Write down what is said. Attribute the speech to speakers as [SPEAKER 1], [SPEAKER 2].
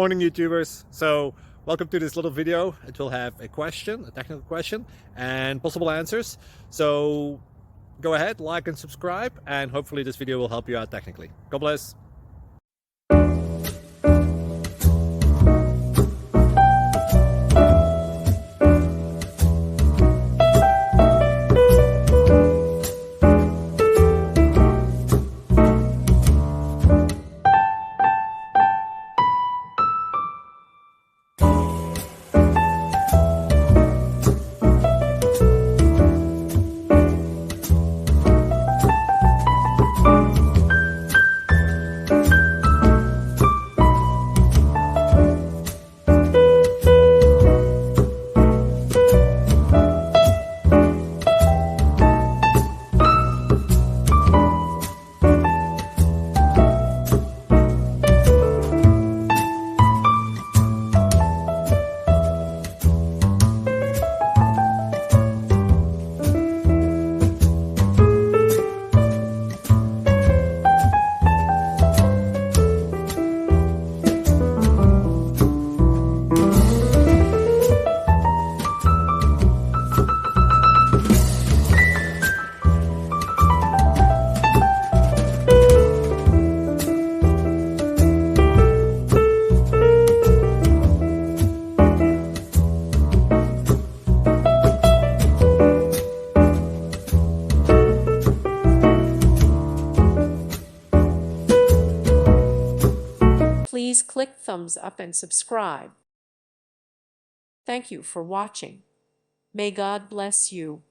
[SPEAKER 1] Morning, YouTubers. So welcome to this little video. It will have a question, a technical question, and possible answers. So go ahead, like and subscribe, and hopefully this video will help you out technically. God bless.
[SPEAKER 2] Please click thumbs up and subscribe. Thank you for watching. May God bless you.